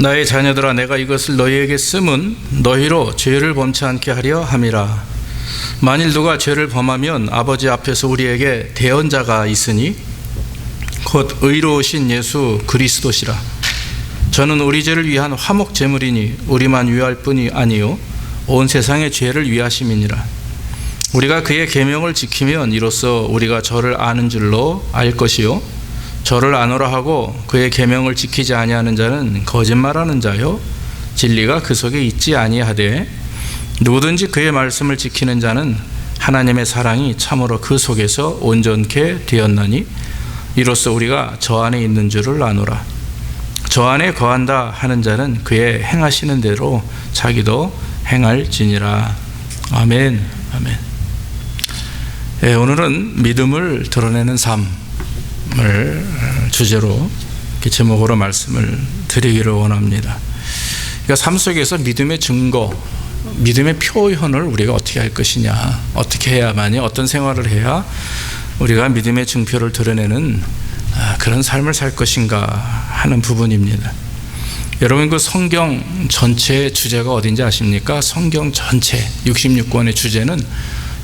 나의 자녀들아, 내가 이것을 너희에게 쓰면 너희로 죄를 범치 않게 하려 함이라. 만일 누가 죄를 범하면 아버지 앞에서 우리에게 대언자가 있으니 곧 의로우신 예수 그리스도시라. 저는 우리 죄를 위한 화목 제물이니 우리만 위할 뿐이 아니요 온 세상의 죄를 위하심이니라. 우리가 그의 계명을 지키면 이로써 우리가 저를 아는 줄로 알 것이요 저를 아노라 하고 그의 계명을 지키지 아니하는 자는 거짓말하는 자요 진리가 그 속에 있지 아니하되 누구든지 그의 말씀을 지키는 자는 하나님의 사랑이 참으로 그 속에서 온전케 되었나니 이로써 우리가 저 안에 있는 줄을 아노라. 저 안에 거한다 하는 자는 그의 행하시는 대로 자기도 행할지니라. 아멘. 아멘. 네, 오늘은 믿음을 드러내는 삶을 주제로 제목으로 말씀을 드리기를 원합니다. 그러니까 삶 속에서 믿음의 증거, 믿음의 표현을 우리가 어떻게 할 것이냐, 어떻게 해야만이, 어떤 생활을 해야 우리가 믿음의 증표를 드러내는 그런 삶을 살 것인가 하는 부분입니다. 여러분, 그 성경 전체의 주제가 어딘지 아십니까? 성경 전체 66권의 주제는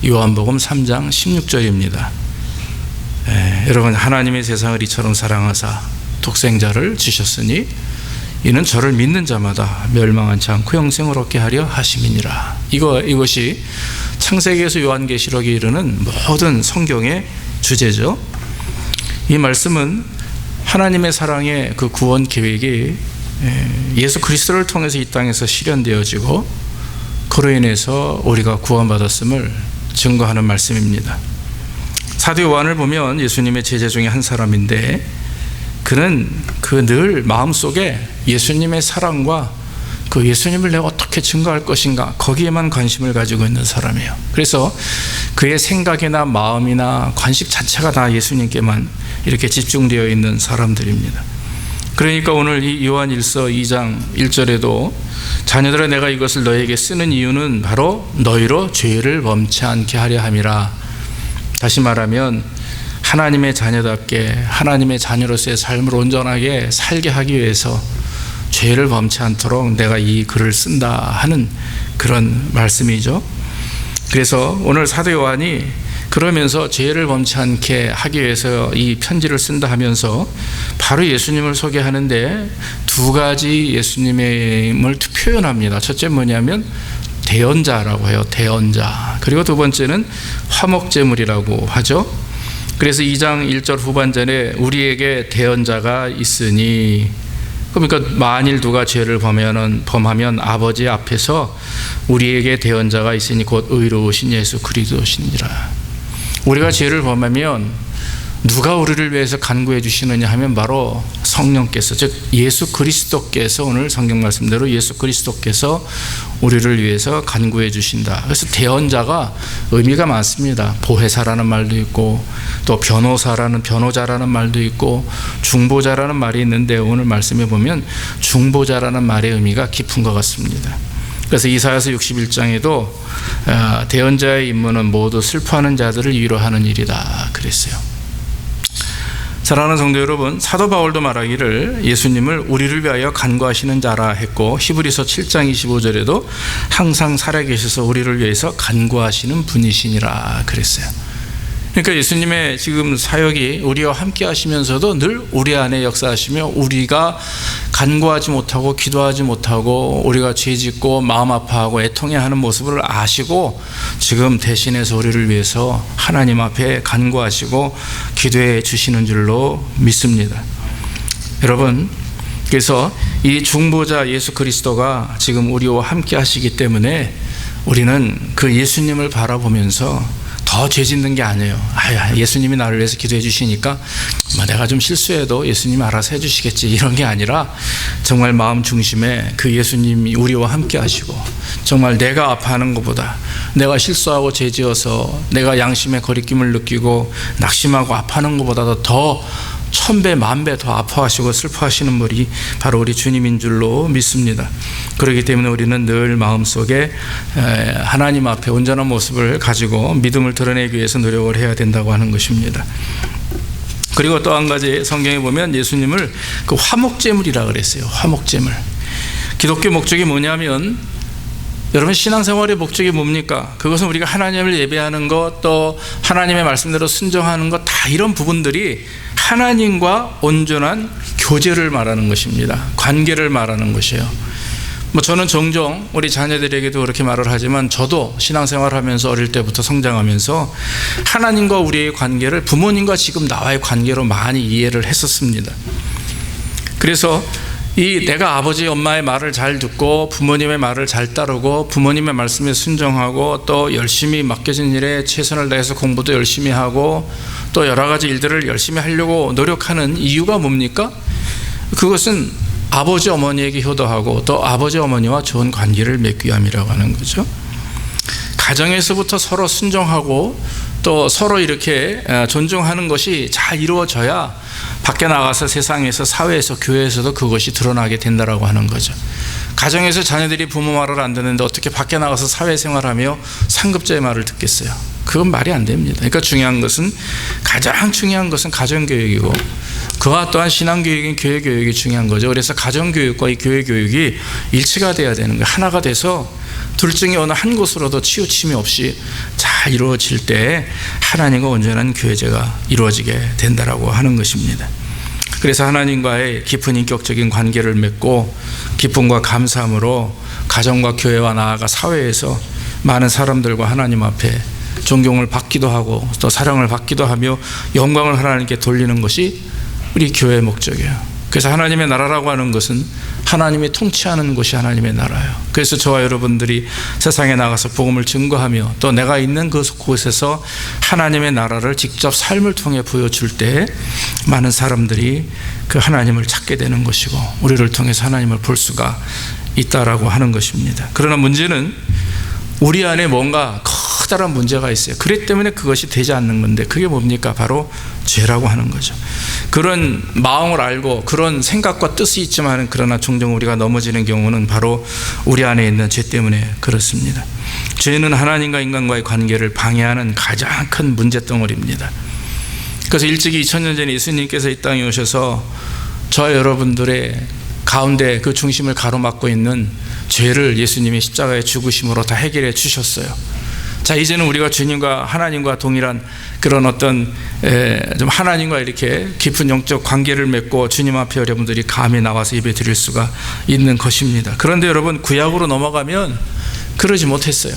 요한복음 3장 16절입니다. 여러분, 하나님의 세상을 이처럼 사랑하사 독생자를 주셨으니 이는 저를 믿는 자마다 멸망하지 않고 영생을 얻게 하려 하심이니라. 이것이 창세기에서 요한계시록에 이르는 모든 성경의 주제죠. 이 말씀은 하나님의 사랑의 그 구원 계획이 예수 그리스도를 통해서 이 땅에서 실현되어지고 그로 인해서 우리가 구원받았음을 증거하는 말씀입니다. 사도 요한을 보면 예수님의 제자 중에 한 사람인데 그는 늘 마음속에 예수님의 사랑과 그 예수님을 내가 어떻게 증거할 것인가 거기에만 관심을 가지고 있는 사람이에요. 그래서 그의 생각이나 마음이나 관심 자체가 다 예수님께만 이렇게 집중되어 있는 사람들입니다. 그러니까 오늘 이 요한일서 2장 1절에도 자녀들아, 내가 이것을 너희에게 쓰는 이유는 바로 너희로 죄를 범치 않게 하려 함이라. 다시 말하면 하나님의 자녀답게 하나님의 자녀로서의 삶을 온전하게 살게 하기 위해서 죄를 범치 않도록 내가 이 글을 쓴다 하는 그런 말씀이죠. 그래서 오늘 사도 요한이 그러면서 죄를 범치 않게 하기 위해서 이 편지를 쓴다 하면서 바로 예수님을 소개하는데 두 가지 예수님을 표현합니다. 첫째 뭐냐면 대언자라고 해요. 대언자. 그리고 두 번째는 화목제물이라고 하죠. 그래서 2장 1절 후반전에 우리에게 대언자가 있으니, 그러니까 만일 누가 죄를 범하면 아버지 앞에서 우리에게 대언자가 있으니 곧 의로우신 예수 그리스도시니라. 우리가 죄를 범하면 누가 우리를 위해서 간구해 주시느냐 하면 바로 성령께서, 즉 예수 그리스도께서, 오늘 성경 말씀대로 예수 그리스도께서 우리를 위해서 간구해 주신다. 그래서 대언자가 의미가 많습니다. 보혜사라는 말도 있고 또 변호자라는 말도 있고 중보자라는 말이 있는데 오늘 말씀해 보면 중보자라는 말의 의미가 깊은 것 같습니다. 그래서 이사야서 61장에도 대언자의 임무는 모두 슬퍼하는 자들을 위로하는 일이다 그랬어요. 사랑하는 성도 여러분, 사도 바울도 말하기를 예수님을 우리를 위하여 간구하시는 자라 했고 히브리서 7장 25절에도 항상 살아계셔서 우리를 위해서 간구하시는 분이시니라 그랬어요. 그러니까 예수님의 지금 사역이 우리와 함께 하시면서도 늘 우리 안에 역사하시며 우리가 간구하지 못하고 기도하지 못하고 우리가 죄짓고 마음 아파하고 애통해 하는 모습을 아시고 지금 대신해서 우리를 위해서 하나님 앞에 간구하시고 기도해 주시는 줄로 믿습니다. 여러분, 그래서 이 중보자 예수 그리스도가 지금 우리와 함께 하시기 때문에 우리는 그 예수님을 바라보면서 더 죄 짓는 게 아니에요. 예수님이 나를 위해서 기도해 주시니까 내가 좀 실수해도 예수님이 알아서 해 주시겠지, 이런 게 아니라 정말 마음 중심에 그 예수님이 우리와 함께 하시고 정말 내가 아파하는 것보다, 내가 실수하고 죄 지어서 내가 양심의 거리낌을 느끼고 낙심하고 아파하는 것보다도 더 1000배, 10,000배 더 아파하시고 슬퍼하시는 분이 바로 우리 주님인 줄로 믿습니다. 그렇기 때문에 우리는 늘 마음속에 하나님 앞에 온전한 모습을 가지고 믿음을 드러내기 위해서 노력을 해야 된다고 하는 것입니다. 그리고 또 한 가지 성경에 보면 예수님을 그 화목제물이라 그랬어요. 화목제물. 기독교 목적이 뭐냐면, 여러분 신앙생활의 목적이 뭡니까? 그것은 우리가 하나님을 예배하는 것, 또 하나님의 말씀대로 순종하는 것, 다 이런 부분들이 하나님과 온전한 교제를 말하는 것입니다. 관계를 말하는 것이에요. 저는 종종 우리 자녀들에게도 그렇게 말을 하지만, 저도 신앙생활을 하면서 어릴 때부터 성장하면서 하나님과 우리의 관계를 부모님과 지금 나와의 관계로 많이 이해를 했었습니다. 그래서 내가 아버지 엄마의 말을 잘 듣고 부모님의 말을 잘 따르고 부모님의 말씀에 순종하고 또 열심히 맡겨진 일에 최선을 다해서 공부도 열심히 하고 또 여러 가지 일들을 열심히 하려고 노력하는 이유가 뭡니까? 그것은 아버지 어머니에게 효도하고 또 아버지 어머니와 좋은 관계를 맺기 위함이라고 하는 거죠. 가정에서부터 서로 순종하고 또 서로 이렇게 존중하는 것이 잘 이루어져야 밖에 나가서 세상에서, 사회에서, 교회에서도 그것이 드러나게 된다라고 하는 거죠. 가정에서 자녀들이 부모 말을 안 듣는데 어떻게 밖에 나가서 사회생활하며 상급자의 말을 듣겠어요? 그건 말이 안 됩니다. 그러니까 가장 중요한 것은 가정교육이고, 그와 또한 신앙교육인 교회교육이 중요한 거죠. 그래서 가정교육과 이 교회교육이 일치가 돼야 되는 거예요. 하나가 돼서 둘 중에 어느 한 곳으로도 치우침이 없이 잘 이루어질 때 하나님과 온전한 교제가 이루어지게 된다라고 하는 것입니다. 그래서 하나님과의 깊은 인격적인 관계를 맺고 기쁨과 감사함으로 가정과 교회와 나아가 사회에서 많은 사람들과 하나님 앞에 존경을 받기도 하고 또 사랑을 받기도 하며 영광을 하나님께 돌리는 것이 우리 교회의 목적이에요. 그래서 하나님의 나라라고 하는 것은 하나님이 통치하는 곳이 하나님의 나라예요. 그래서 저와 여러분들이 세상에 나가서 복음을 증거하며 또 내가 있는 그곳에서 하나님의 나라를 직접 삶을 통해 보여줄 때 많은 사람들이 그 하나님을 찾게 되는 것이고 우리를 통해서 하나님을 볼 수가 있다라고 하는 것입니다. 그러나 문제는 우리 안에 뭔가 커다란 문제가 있어요. 그렇기 때문에 그것이 되지 않는 건데, 그게 뭡니까? 바로 죄라고 하는 거죠. 그런 마음을 알고 그런 생각과 뜻이 있지만 그러나 종종 우리가 넘어지는 경우는 바로 우리 안에 있는 죄 때문에 그렇습니다. 죄는 하나님과 인간과의 관계를 방해하는 가장 큰 문제덩어리입니다. 그래서 일찍이 2000년 전에 예수님께서 이 땅에 오셔서 저와 여러분들의 가운데 그 중심을 가로막고 있는 죄를 예수님이 십자가의 죽으심으로 다 해결해 주셨어요. 자, 이제는 우리가 주님과 하나님과 동일한 그런 어떤 좀 하나님과 이렇게 깊은 영적 관계를 맺고 주님 앞에 여러분들이 감히 나와서 예배 드릴 수가 있는 것입니다. 그런데 여러분, 구약으로 넘어가면 그러지 못했어요.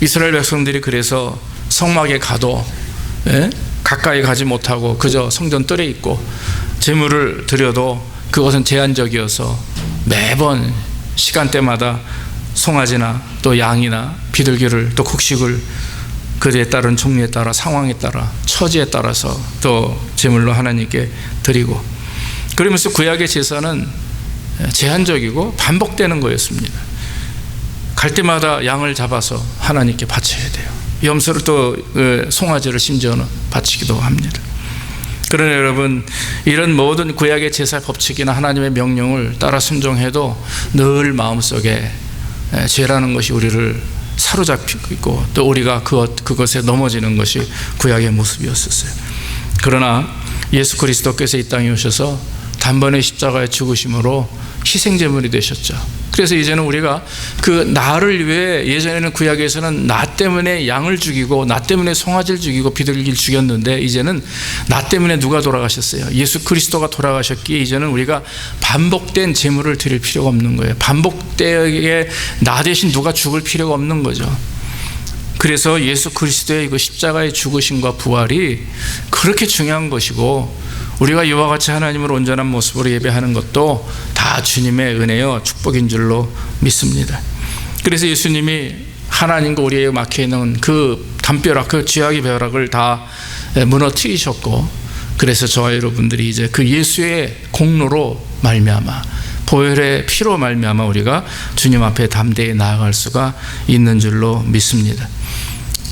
이스라엘 백성들이 그래서 성막에 가도 가까이 가지 못하고 그저 성전 뜰에 있고 제물을 드려도 그것은 제한적이어서 매번 시간대마다 송아지나 또 양이나 비둘기를 또 곡식을 그에 따른 종류에 따라 상황에 따라 처지에 따라서 또 제물로 하나님께 드리고, 그러면서 구약의 제사는 제한적이고 반복되는 거였습니다. 갈 때마다 양을 잡아서 하나님께 바쳐야 돼요. 염소를 또 송아지를 심지어는 바치기도 합니다. 그러나 여러분, 이런 모든 구약의 제사 법칙이나 하나님의 명령을 따라 순종해도 늘 마음속에 죄라는 것이 우리를 사로잡히고 있고 또 우리가 그것에 넘어지는 것이 구약의 모습이었었어요. 그러나 예수 그리스도께서 이 땅에 오셔서 단번에 십자가에 죽으심으로 희생제물이 되셨죠. 그래서 이제는 우리가 그 나를 위해, 예전에는 구약에서는 나 때문에 양을 죽이고 나 때문에 송아지를 죽이고 비둘기를 죽였는데 이제는 나 때문에 누가 돌아가셨어요? 예수 그리스도가 돌아가셨기에 이제는 우리가 반복된 제물을 드릴 필요가 없는 거예요. 반복되게 나 대신 누가 죽을 필요가 없는 거죠. 그래서 예수 그리스도의 그 십자가의 죽으심과 부활이 그렇게 중요한 것이고, 우리가 이와 같이 하나님을 온전한 모습으로 예배하는 것도 다 주님의 은혜요 축복인 줄로 믿습니다. 그래서 예수님이 하나님과 우리에게 막혀있는 그 담벼락, 그 죄악의 벼락을 다 무너뜨리셨고, 그래서 저와 여러분들이 이제 그 예수의 공로로 말미암아, 보혈의 피로 말미암아 우리가 주님 앞에 담대히 나아갈 수가 있는 줄로 믿습니다.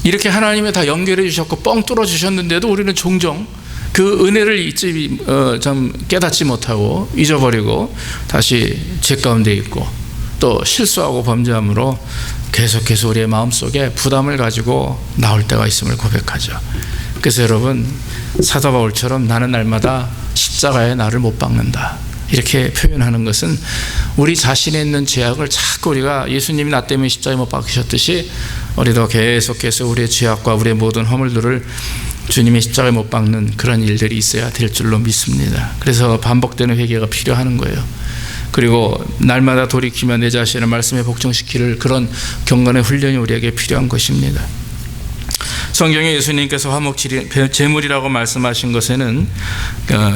이렇게 하나님이 다 연결해 주셨고 뻥 뚫어 주셨는데도 우리는 종종 그 은혜를 좀 깨닫지 못하고 잊어버리고 다시 죄 가운데 있고 또 실수하고 범죄함으로 계속해서 우리의 마음속에 부담을 가지고 나올 때가 있음을 고백하죠. 그래서 여러분, 사도 바울처럼 나는 날마다 십자가에 나를 못 박는다, 이렇게 표현하는 것은 우리 자신에 있는 죄악을 자꾸 우리가 예수님이 나 때문에 십자가에 못 박히셨듯이 우리도 계속해서 우리의 죄악과 우리의 모든 허물들을 주님의 십자가에 못 박는 그런 일들이 있어야 될 줄로 믿습니다. 그래서 반복되는 회개가 필요한 거예요. 그리고 날마다 돌이키며 내 자신을 말씀에 복종시킬 그런 경건의 훈련이 우리에게 필요한 것입니다. 성경에 예수님께서 화목 제물이라고 말씀하신 것에는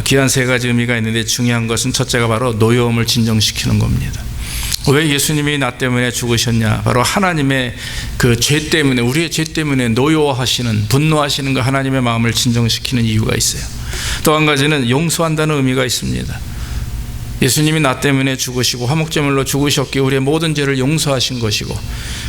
귀한 세 가지 의미가 있는데, 중요한 것은 첫째가 바로 노여움을 진정시키는 겁니다. 왜 예수님이 나 때문에 죽으셨냐? 바로 하나님의 그 죄 때문에, 우리의 죄 때문에 노여워하시는, 분노하시는 그 하나님의 마음을 진정시키는 이유가 있어요. 또 한 가지는 용서한다는 의미가 있습니다. 예수님이 나 때문에 죽으시고 화목제물로 죽으셨기에 우리의 모든 죄를 용서하신 것이고,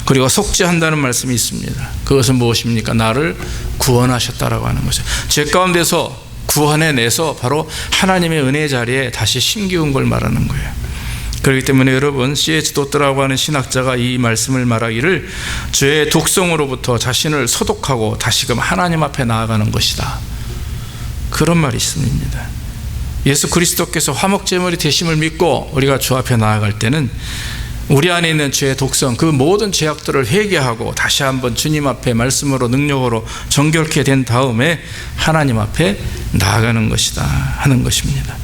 그리고 속죄한다는 말씀이 있습니다. 그것은 무엇입니까? 나를 구원하셨다라고 하는 것이죠. 죄 가운데서 구원해내서 바로 하나님의 은혜 자리에 다시 심기운 걸 말하는 거예요. 그렇기 때문에 여러분, C.H. 도트라고 하는 신학자가 이 말씀을 말하기를 죄의 독성으로부터 자신을 소독하고 다시금 하나님 앞에 나아가는 것이다, 그런 말이 있습니다. 예수 그리스도께서 화목제물이 되심을 믿고 우리가 주 앞에 나아갈 때는 우리 안에 있는 죄의 독성, 그 모든 죄악들을 회개하고 다시 한번 주님 앞에 말씀으로 능력으로 정결케 된 다음에 하나님 앞에 나아가는 것이다 하는 것입니다.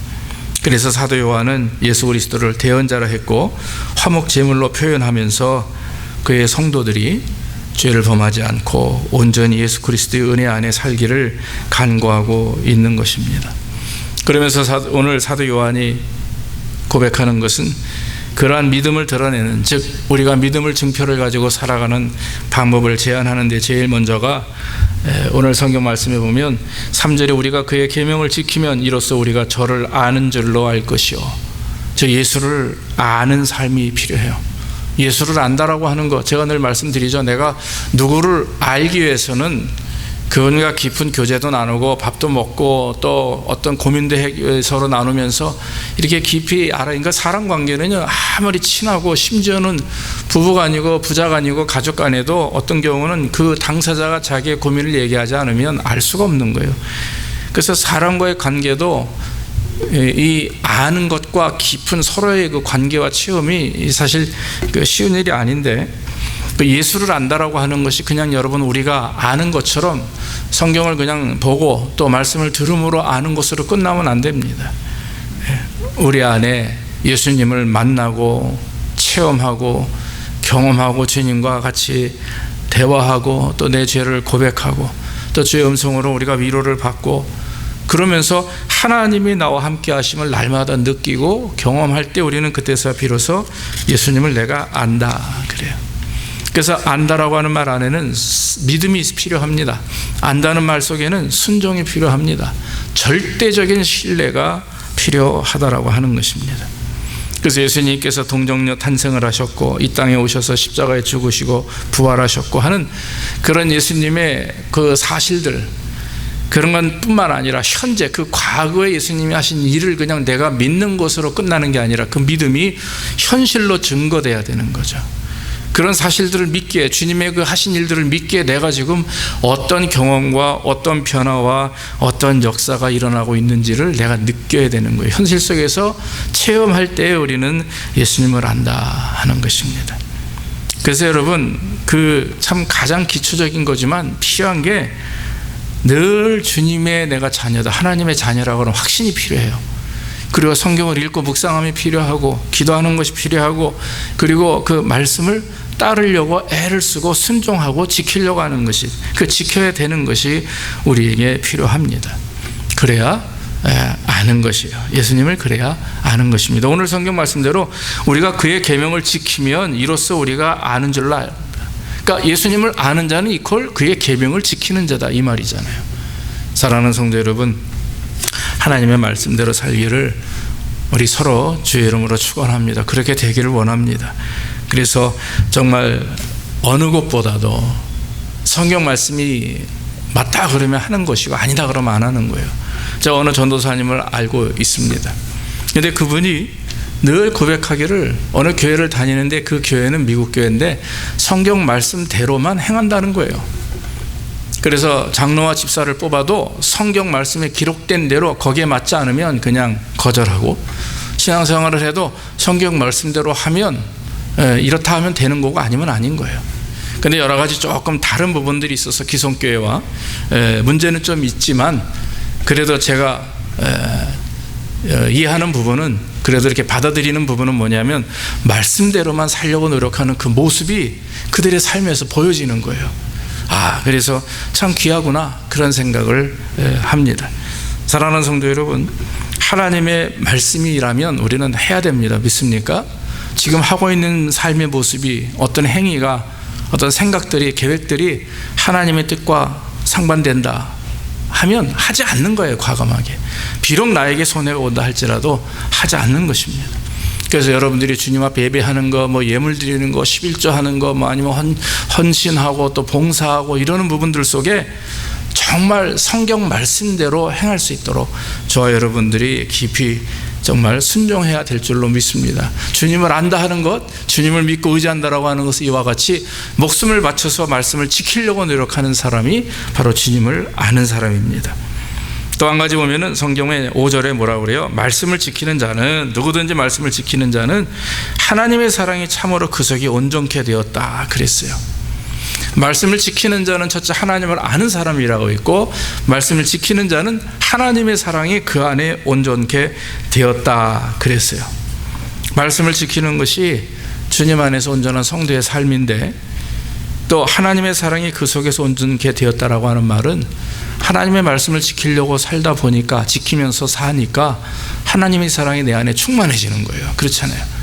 그래서 사도 요한은 예수 그리스도를 대언자라 했고 화목제물로 표현하면서 그의 성도들이 죄를 범하지 않고 온전히 예수 그리스도의 은혜 안에 살기를 간구하고 있는 것입니다. 그러면서 오늘 사도 요한이 고백하는 것은 그러한 믿음을 드러내는, 즉 우리가 믿음을 증표를 가지고 살아가는 방법을 제안하는데, 제일 먼저가 오늘 성경 말씀에 보면 3절에 우리가 그의 계명을 지키면 이로써 우리가 저를 아는 줄로 알 것이요, 저 예수를 아는 삶이 필요해요. 예수를 안다라고 하는 것, 제가 늘 말씀드리죠. 내가 누구를 알기 위해서는 그분과 깊은 교제도 나누고 밥도 먹고 또 어떤 고민도 서로 나누면서 이렇게 깊이 알아. 그러니까 사람 관계는요, 아무리 친하고 심지어는 부부가 아니고 부자가 아니고 가족 간에도 어떤 경우는 그 당사자가 자기의 고민을 얘기하지 않으면 알 수가 없는 거예요. 그래서 사람과의 관계도 이 아는 것과 깊은 서로의 그 관계와 체험이 사실 쉬운 일이 아닌데, 예수를 안다라고 하는 것이 그냥 여러분 우리가 아는 것처럼 성경을 그냥 보고 또 말씀을 들음으로 아는 것으로 끝나면 안 됩니다. 우리 안에 예수님을 만나고 체험하고 경험하고 주님과 같이 대화하고 또 내 죄를 고백하고 또 주의 음성으로 우리가 위로를 받고, 그러면서 하나님이 나와 함께 하심을 날마다 느끼고 경험할 때 우리는 그때서 비로소 예수님을 내가 안다 그래요. 그래서 안다라고 하는 말 안에는 믿음이 필요합니다. 안다는 말 속에는 순종이 필요합니다. 절대적인 신뢰가 필요하다라고 하는 것입니다. 그래서 예수님께서 동정녀 탄생을 하셨고 이 땅에 오셔서 십자가에 죽으시고 부활하셨고 하는 그런 예수님의 그 사실들, 그런 건 뿐만 아니라 현재 그 과거에 예수님이 하신 일을 그냥 내가 믿는 것으로 끝나는 게 아니라 그 믿음이 현실로 증거돼야 되는 거죠. 그런 사실들을 믿기에, 주님의 그 하신 일들을 믿기에 내가 지금 어떤 경험과 어떤 변화와 어떤 역사가 일어나고 있는지를 내가 느껴야 되는 거예요. 현실 속에서 체험할 때 우리는 예수님을 안다 하는 것입니다. 그래서 여러분, 그 참 가장 기초적인 거지만 필요한 게 늘 주님의 내가 자녀다, 하나님의 자녀라고 하는 확신이 필요해요. 그리고 성경을 읽고 묵상함이 필요하고 기도하는 것이 필요하고, 그리고 그 말씀을 따르려고 애를 쓰고 순종하고 지키려고 하는 것이, 그 지켜야 되는 것이 우리에게 필요합니다. 그래야 아는 것이에요. 예수님을 그래야 아는 것입니다. 오늘 성경 말씀대로 우리가 그의 계명을 지키면 이로써 우리가 아는 줄로 알다. 그러니까 예수님을 아는 자는 이퀄 그의 계명을 지키는 자다, 이 말이잖아요. 사랑하는 성도 여러분, 하나님의 말씀대로 살기를 우리 서로 주의 이름으로 축원합니다. 그렇게 되기를 원합니다. 그래서 정말 어느 것보다도 성경 말씀이 맞다 그러면 하는 것이고 아니다 그러면 안 하는 거예요. 제가 어느 전도사님을 알고 있습니다. 그런데 그분이 늘 고백하기를 어느 교회를 다니는데 그 교회는 미국 교회인데 성경 말씀대로만 행한다는 거예요. 그래서 장로와 집사를 뽑아도 성경 말씀에 기록된 대로 거기에 맞지 않으면 그냥 거절하고, 신앙생활을 해도 성경 말씀대로 하면 이렇다 하면 되는 거고 아니면 아닌 거예요. 근데 여러 가지 조금 다른 부분들이 있어서 기성교회와 문제는 좀 있지만 그래도 제가 이해하는 부분은, 그래도 이렇게 받아들이는 부분은 뭐냐면 말씀대로만 살려고 노력하는 그 모습이 그들의 삶에서 보여지는 거예요. 그래서 참 귀하구나, 그런 생각을 합니다. 사랑하는 성도 여러분, 하나님의 말씀이라면 우리는 해야 됩니다. 믿습니까? 지금 하고 있는 삶의 모습이, 어떤 행위가, 어떤 생각들이, 계획들이 하나님의 뜻과 상반된다 하면 하지 않는 거예요. 과감하게. 비록 나에게 손해가 온다 할지라도 하지 않는 것입니다. 그래서 여러분들이 주님 앞에 예배하는 거, 예물 드리는 거, 11조 하는 거, 아니면 헌신하고 또 봉사하고 이러는 부분들 속에 정말 성경 말씀대로 행할 수 있도록 저와 여러분들이 깊이 정말 순종해야 될 줄로 믿습니다. 주님을 안다 하는 것, 주님을 믿고 의지한다라고 하는 것은 이와 같이 목숨을 바쳐서 말씀을 지키려고 노력하는 사람이 바로 주님을 아는 사람입니다. 또 한 가지 보면은 성경의 5절에 뭐라고 그래요? 말씀을 지키는 자는, 누구든지 말씀을 지키는 자는 하나님의 사랑이 참으로 그 속에 온전케 되었다 그랬어요. 말씀을 지키는 자는 첫째 하나님을 아는 사람이라고 있고, 말씀을 지키는 자는 하나님의 사랑이 그 안에 온전케 되었다 그랬어요. 말씀을 지키는 것이 주님 안에서 온전한 성도의 삶인데, 또 하나님의 사랑이 그 속에서 온전케 되었다라고 하는 말은 하나님의 말씀을 지키려고 살다 보니까, 지키면서 사니까 하나님의 사랑이 내 안에 충만해지는 거예요. 그렇잖아요.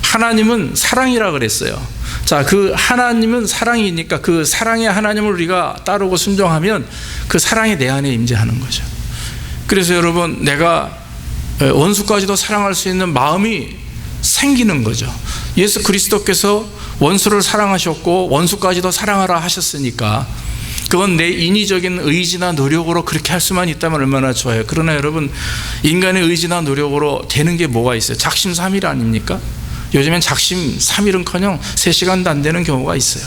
하나님은 사랑이라 그랬어요. 자, 그 하나님은 사랑이니까 그 사랑의 하나님을 우리가 따르고 순종하면 그 사랑이 내 안에 임재하는 거죠. 그래서 여러분, 내가 원수까지도 사랑할 수 있는 마음이 생기는 거죠. 예수 그리스도께서 원수를 사랑하셨고 원수까지도 사랑하라 하셨으니까 그건 내 인위적인 의지나 노력으로 그렇게 할 수만 있다면 얼마나 좋아요. 그러나 여러분, 인간의 의지나 노력으로 되는 게 뭐가 있어요? 작심삼일 아닙니까? 요즘엔 작심삼일은커녕 3시간도 안 되는 경우가 있어요.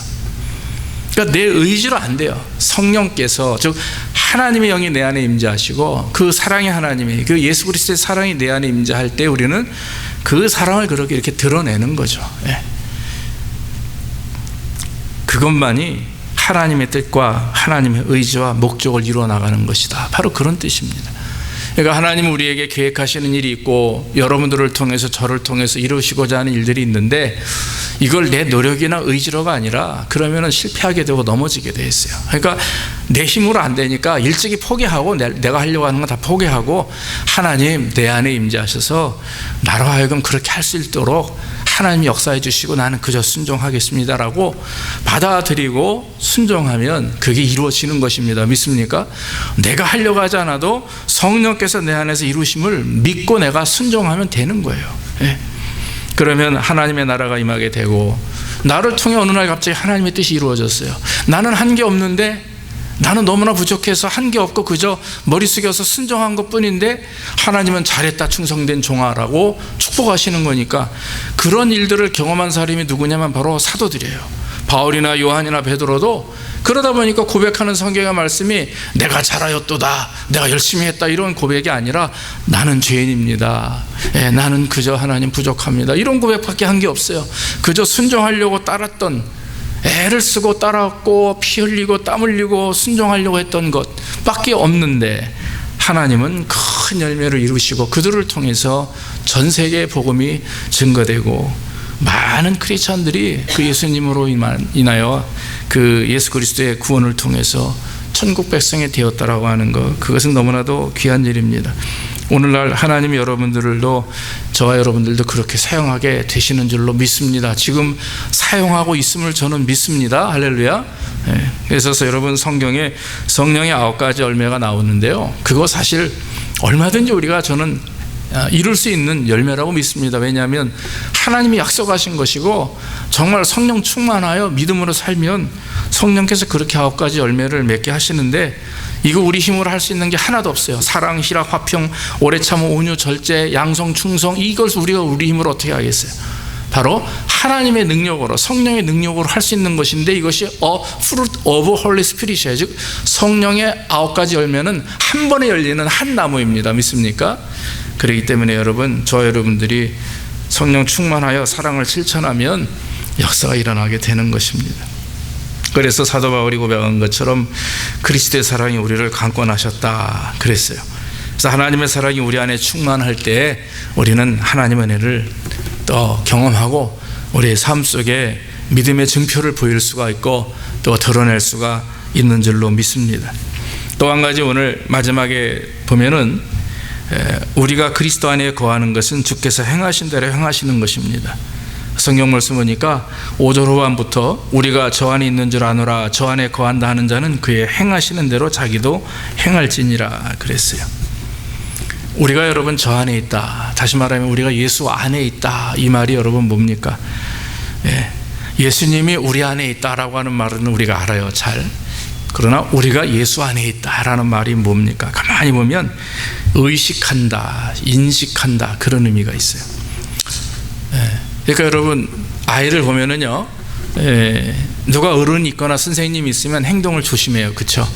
그러니까 내 의지로 안 돼요. 성령께서, 즉 하나님의 영이 내 안에 임재하시고 그 사랑의 하나님이, 그 예수 그리스도의 사랑이 내 안에 임재할 때 우리는 그 사랑을 그렇게 이렇게 드러내는 거죠. 그것만이 하나님의 뜻과 하나님의 의지와 목적을 이루어 나가는 것이다. 바로 그런 뜻입니다. 그러니까 하나님은 우리에게 계획하시는 일이 있고 여러분들을 통해서, 저를 통해서 이루시고자 하는 일들이 있는데, 이걸 내 노력이나 의지로가 아니라 그러면은 실패하게 되고 넘어지게 돼 있어요. 그러니까 내 힘으로 안 되니까 일찍이 포기하고, 내가 하려고 하는 거 다 포기하고 하나님 내 안에 임재하셔서 나로 하여금 그렇게 할 수 있도록 하나님이 역사해 주시고 나는 그저 순종하겠습니다라고 받아들이고 순종하면 그게 이루어지는 것입니다. 믿습니까? 내가 하려고 하지 않아도 성령께서 내 안에서 이루심을 믿고 내가 순종하면 되는 거예요. 그러면 하나님의 나라가 임하게 되고, 나를 통해 어느 날 갑자기 하나님의 뜻이 이루어졌어요. 나는 한 게 없는데, 나는 너무나 부족해서 한 게 없고 그저 머리 숙여서 순종한 것뿐인데 하나님은 잘했다 충성된 종아라고 축복하시는 거니까, 그런 일들을 경험한 사람이 누구냐면 바로 사도들이에요. 바울이나 요한이나 베드로도 그러다 보니까 고백하는 성경의 말씀이 내가 잘하였도다, 내가 열심히 했다, 이런 고백이 아니라 나는 죄인입니다, 나는 그저 하나님 부족합니다, 이런 고백밖에 한 게 없어요. 그저 순종하려고 따랐던, 애를 쓰고 따랐고 피 흘리고 땀 흘리고 순종하려고 했던 것밖에 없는데, 하나님은 큰 열매를 이루시고 그들을 통해서 전 세계의 복음이 증거되고 많은 크리스천들이 그 예수님으로 인하여 그 예수 그리스도의 구원을 통해서 천국 백성이 되었다라고 하는 것, 그것은 너무나도 귀한 일입니다. 오늘날 하나님이 여러분들도, 저와 여러분들도 그렇게 사용하게 되시는 줄로 믿습니다. 지금 사용하고 있음을 저는 믿습니다. 할렐루야. 그래서 여러분, 성경에 성령의 9가지 열매가 나오는데요, 그거 사실 얼마든지 우리가, 저는 이룰 수 있는 열매라고 믿습니다. 왜냐하면 하나님이 약속하신 것이고, 정말 성령 충만하여 믿음으로 살면 성령께서 그렇게 9가지 열매를 맺게 하시는데, 이거 우리 힘으로 할 수 있는 게 하나도 없어요. 사랑, 희락, 화평, 오래 참음, 온유, 절제, 양성, 충성, 이걸 우리가 우리 힘으로 어떻게 하겠어요? 바로 하나님의 능력으로, 성령의 능력으로 할 수 있는 것인데, 이것이 fruit of Holy Spirit이에요. 즉 성령의 9가지 열매는 한 번에 열리는 한 나무입니다. 믿습니까? 그렇기 때문에 여러분, 저와 여러분들이 성령 충만하여 사랑을 실천하면 역사가 일어나게 되는 것입니다. 그래서 사도 바울이 고백한 것처럼 그리스도의 사랑이 우리를 강권하셨다 그랬어요. 그래서 하나님의 사랑이 우리 안에 충만할 때 우리는 하나님의 은혜를 또 경험하고 우리의 삶 속에 믿음의 증표를 보일 수가 있고 또 드러낼 수가 있는 줄로 믿습니다. 또 한 가지 오늘 마지막에 보면은 우리가 그리스도 안에 거하는 것은 주께서 행하신 대로 행하시는 것입니다. 성경 말씀 보니까 5절 후반부터 우리가 저 안에 있는 줄 아노라, 저 안에 거한다 하는 자는 그의 행하시는 대로 자기도 행할지니라 그랬어요. 우리가 여러분 저 안에 있다, 다시 말하면 우리가 예수 안에 있다, 이 말이 여러분 뭡니까? 예수님이 우리 안에 있다라고 하는 말은 우리가 알아요, 잘. 그러나 우리가 예수 안에 있다라는 말이 뭡니까? 가만히 보면 의식한다, 인식한다, 그런 의미가 있어요. 그러니까 여러분, 아이를 보면은요, 누가 어른이 있거나 선생님이 있으면 행동을 조심해요. 그렇죠?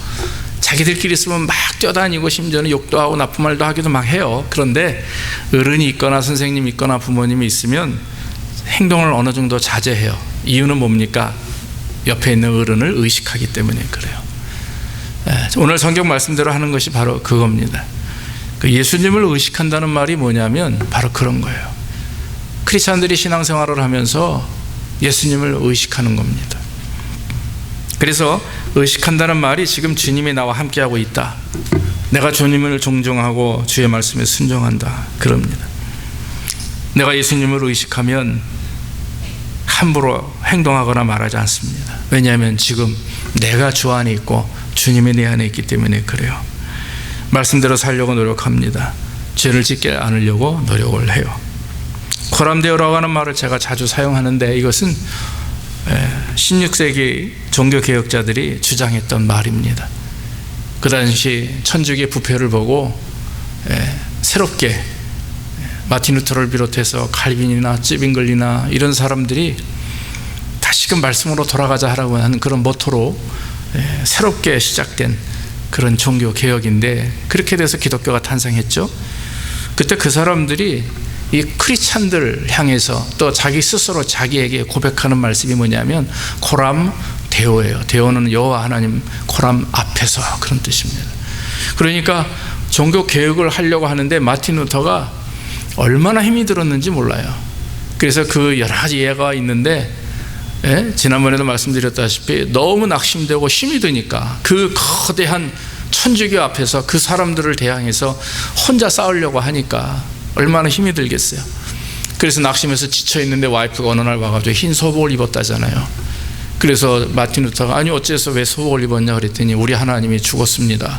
자기들끼리 있으면 막 뛰어다니고 심지어는 욕도 하고 나쁜 말도 하기도 막 해요. 그런데 어른이 있거나 선생님이 있거나 부모님이 있으면 행동을 어느 정도 자제해요. 이유는 뭡니까? 옆에 있는 어른을 의식하기 때문에 그래요. 오늘 성경 말씀대로 하는 것이 바로 그겁니다. 예수님을 의식한다는 말이 뭐냐면 바로 그런 거예요. 크리스찬들이 신앙생활을 하면서 예수님을 의식하는 겁니다. 그래서 의식한다는 말이 지금 주님이 나와 함께하고 있다, 내가 주님을 존중하고 주의 말씀에 순종한다, 그럽니다. 내가 예수님을 의식하면 함부로 행동하거나 말하지 않습니다. 왜냐하면 지금 내가 주 안에 있고 주님이 내 안에 있기 때문에 그래요. 말씀대로 살려고 노력합니다. 죄를 짓지 않으려고 노력을 해요. 코람데오라고 하는 말을 제가 자주 사용하는데, 이것은 16세기 종교개혁자들이 주장했던 말입니다. 그 당시 천주교 부패를 보고 새롭게 마틴 루터를 비롯해서 칼빈이나 찌빙글리나 이런 사람들이 다시금 말씀으로 돌아가자 하라고 하는 그런 모토로 새롭게 시작된 그런 종교개혁인데, 그렇게 돼서 기독교가 탄생했죠. 그때 그 사람들이 이 크리스찬들 향해서 또 자기 스스로 자기에게 고백하는 말씀이 뭐냐면 코람 데오예요. 데오는 여호와 하나님, 코람 앞에서, 그런 뜻입니다. 그러니까 종교 개혁을 하려고 하는데 마틴 루터가 얼마나 힘이 들었는지 몰라요. 그래서 그 여러 가지 예가 있는데, 지난번에도 말씀드렸다시피 너무 낙심되고 힘이 드니까 그 거대한 천주교 앞에서 그 사람들을 대항해서 혼자 싸우려고 하니까 얼마나 힘이 들겠어요. 그래서 낙심해서 지쳐있는데 와이프가 어느 날 와가지고 흰 소복을 입었다잖아요. 그래서 마틴 루터가 아니 어째서 왜 소복을 입었냐 그랬더니 우리 하나님이 죽었습니다.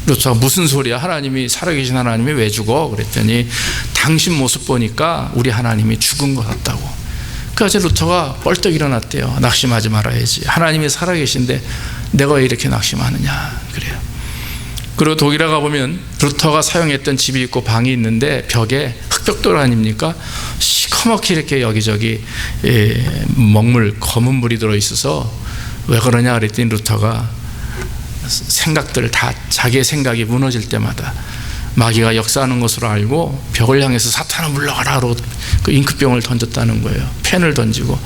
루터가 무슨 소리야, 하나님이, 살아계신 하나님이 왜 죽어? 그랬더니 당신 모습 보니까 우리 하나님이 죽은 것 같다고. 그래서 루터가 벌떡 일어났대요. 낙심하지 말아야지, 하나님이 살아계신데 내가 왜 이렇게 낙심하느냐, 그래요. 그리고 독일에 가보면 루터가 사용했던 집이 있고 방이 있는데 벽에 흑벽돌 아닙니까? 시커멓게 이렇게 여기저기 먹물, 검은 물이 들어있어서 왜 그러냐 그랬더니 루터가 생각들 다, 자기의 생각이 무너질 때마다 마귀가 역사하는 것으로 알고 벽을 향해서 사탄아 물러가라로 그 잉크병을 던졌다는 거예요. 펜을 던지고.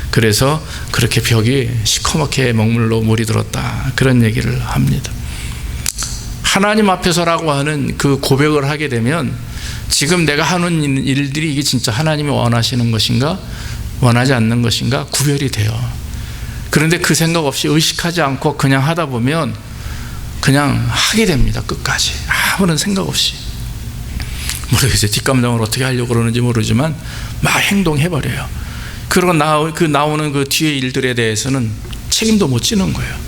그래서 그렇게 벽이 시커멓게 먹물로 물이 들었다, 그런 얘기를 합니다. 하나님 앞에서라고 하는 그 고백을 하게 되면 지금 내가 하는 일들이 이게 진짜 하나님이 원하시는 것인가 원하지 않는 것인가 구별이 돼요. 그런데 그 생각 없이 의식하지 않고 그냥 하다 보면 그냥 하게 됩니다. 끝까지 아무런 생각 없이. 모르겠어요. 뒷감당을 어떻게 하려고 그러는지 모르지만 막 행동해버려요. 그리고 나오는 그 뒤의 일들에 대해서는 책임도 못 지는 거예요.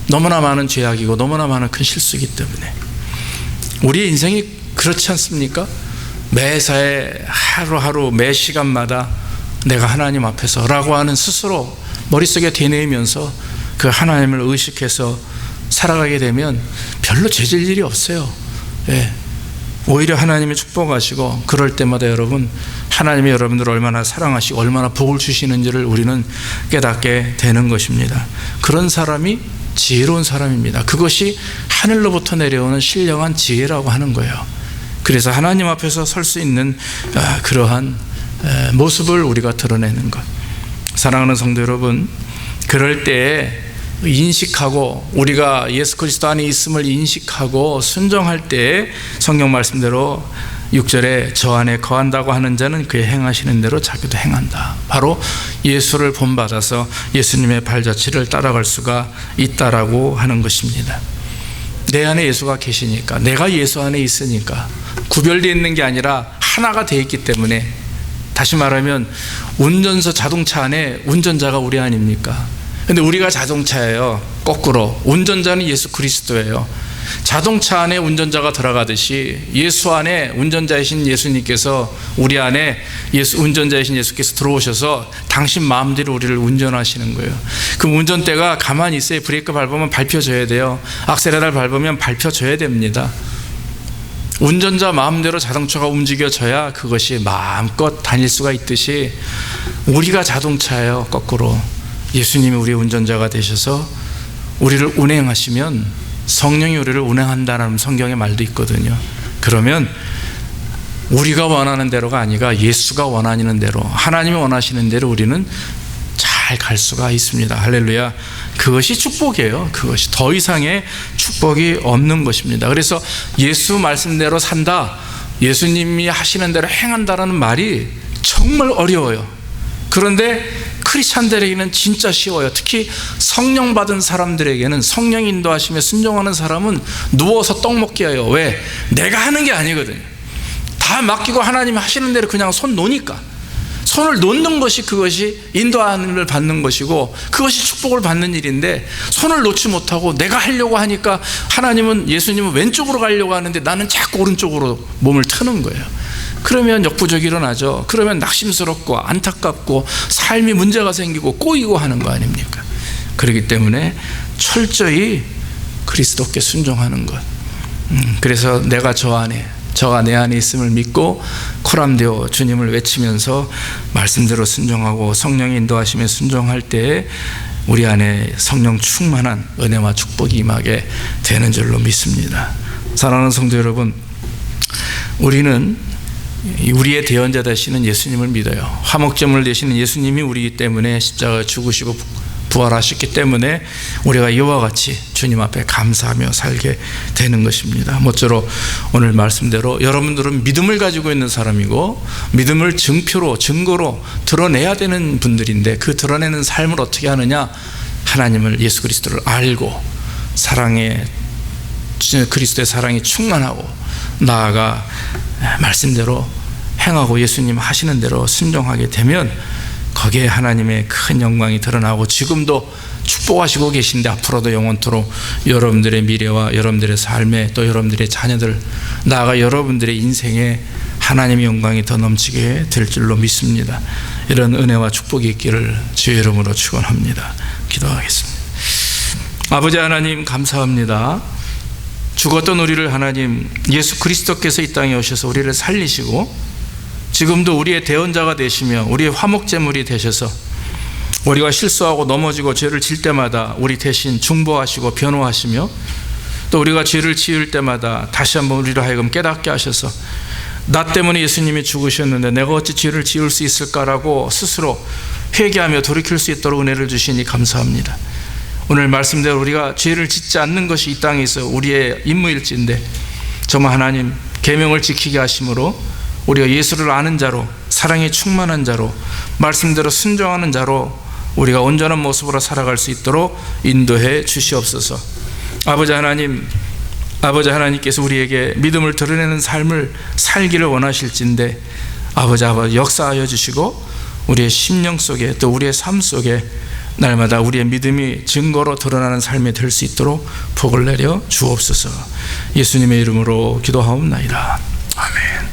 너무나 많은 죄악이고 너무나 많은 큰 실수이기 때문에. 우리의 인생이 그렇지 않습니까? 매사에 하루하루 매 시간마다 내가 하나님 앞에서 라고 하는 스스로 머릿속에 되뇌이면서 그 하나님을 의식해서 살아가게 되면 별로 죄질 일이 없어요. 오히려 하나님이 축복하시고, 그럴 때마다 여러분, 하나님이 여러분들을 얼마나 사랑하시고 얼마나 복을 주시는지를 우리는 깨닫게 되는 것입니다. 그런 사람이 지혜로운 사람입니다. 그것이 하늘로부터 내려오는 신령한 지혜라고 하는 거예요. 그래서 하나님 앞에서 설 수 있는 그러한 모습을 우리가 드러내는 것. 사랑하는 성도 여러분, 그럴 때에 인식하고, 우리가 예수 그리스도 안에 있음을 인식하고 순종할 때에 성경 말씀대로 6절에 저 안에 거한다고 하는 자는 그의 행하시는 대로 자기도 행한다. 바로 예수를 본받아서 예수님의 발자취를 따라갈 수가 있다라고 하는 것입니다. 내 안에 예수가 계시니까, 내가 예수 안에 있으니까, 구별되어 있는 게 아니라 하나가 되어 있기 때문에, 다시 말하면 운전서 자동차 안에 운전자가 우리 아닙니까? 근데 우리가 자동차예요. 거꾸로 운전자는 예수 그리스도예요. 자동차 안에 운전자가 들어가듯이 예수 안에 운전자이신 예수님께서 우리 안에 운전자이신 예수께서 들어오셔서 당신 마음대로 우리를 운전하시는 거예요. 그 운전대가 가만히 있어야, 브레이크 밟으면 밟혀줘야 돼요. 악셀레라를 밟으면 밟혀줘야 됩니다. 운전자 마음대로 자동차가 움직여져야 그것이 마음껏 다닐 수가 있듯이, 우리가 자동차예요. 거꾸로 예수님이 우리의 운전자가 되셔서 우리를 운행하시면, 성령이 우리를 운행한다는 성경의 말도 있거든요. 그러면 우리가 원하는 대로가 아니라 예수가 원하는 대로, 하나님이 원하시는 대로 우리는 잘 갈 수가 있습니다. 할렐루야. 그것이 축복이에요. 그것이 더 이상의 축복이 없는 것입니다. 그래서 예수 말씀대로 산다, 예수님이 하시는 대로 행한다라는 말이 정말 어려워요. 그런데 크리스찬들에게는 진짜 쉬워요. 특히 성령 받은 사람들에게는, 성령 인도하심에 순종하는 사람은 누워서 떡 먹게 해요. 왜? 내가 하는 게 아니거든요. 다 맡기고 하나님이 하시는 대로 그냥 손 놓으니까. 손을 놓는 것이, 그것이 인도함을 받는 것이고, 그것이 축복을 받는 일인데, 손을 놓지 못하고 내가 하려고 하니까 하나님은, 예수님은 왼쪽으로 가려고 하는데 나는 자꾸 오른쪽으로 몸을 트는 거예요. 그러면 역부족이 일어나죠. 그러면 낙심스럽고 안타깝고 삶이 문제가 생기고 꼬이고 하는 거 아닙니까? 그렇기 때문에 철저히 그리스도께 순종하는 것. 그래서 내가 저가 내 안에 있음을 믿고 코람데오 주님을 외치면서 말씀대로 순종하고 성령의 인도하심에 순종할 때에 우리 안에 성령 충만한 은혜와 축복이 임하게 되는 줄로 믿습니다. 사랑하는 성도 여러분, 우리는 우리의 대언자 되시는 예수님을 믿어요. 화목제물을 되시는 예수님이 우리 때문에 십자가에 죽으시고 부활하셨기 때문에 우리가 이와 같이 주님 앞에 감사하며 살게 되는 것입니다. 모쪼록 오늘 말씀대로 여러분들은 믿음을 가지고 있는 사람이고, 믿음을 증거로 드러내야 되는 분들인데, 그 드러내는 삶을 어떻게 하느냐? 하나님을, 예수 그리스도를 알고 그리스도의 사랑이 충만하고, 나아가 말씀대로 행하고 예수님 하시는 대로 순종하게 되면 거기에 하나님의 큰 영광이 드러나고, 지금도 축복하시고 계신데 앞으로도 영원토록 여러분들의 미래와 여러분들의 삶에, 또 여러분들의 자녀들, 나아가 여러분들의 인생에 하나님의 영광이 더 넘치게 될 줄로 믿습니다. 이런 은혜와 축복이 있기를 주의 이름으로 축원합니다. 기도하겠습니다. 아버지 하나님, 감사합니다. 죽었던 우리를 하나님, 예수 그리스도께서 이 땅에 오셔서 우리를 살리시고, 지금도 우리의 대언자가 되시며 우리의 화목제물이 되셔서 우리가 실수하고 넘어지고 죄를 질 때마다 우리 대신 중보하시고 변호하시며, 또 우리가 죄를 지을 때마다 다시 한번 우리를 하여금 깨닫게 하셔서, 나 때문에 예수님이 죽으셨는데 내가 어찌 죄를 지을 수 있을까라고 스스로 회개하며 돌이킬 수 있도록 은혜를 주시니 감사합니다. 오늘 말씀대로 우리가 죄를 짓지 않는 것이 이 땅에 있어 우리의 임무일진데, 정말 하나님 계명을 지키게 하심으로 우리가 예수를 아는 자로, 사랑에 충만한 자로, 말씀대로 순종하는 자로 우리가 온전한 모습으로 살아갈 수 있도록 인도해 주시옵소서. 아버지 하나님께서 우리에게 믿음을 드러내는 삶을 살기를 원하실진데, 아버지 역사하여 주시고 우리의 심령 속에, 또 우리의 삶 속에 날마다 우리의 믿음이 증거로 드러나는 삶이 될 수 있도록 복을 내려 주옵소서. 예수님의 이름으로 기도하옵나이다. 아멘.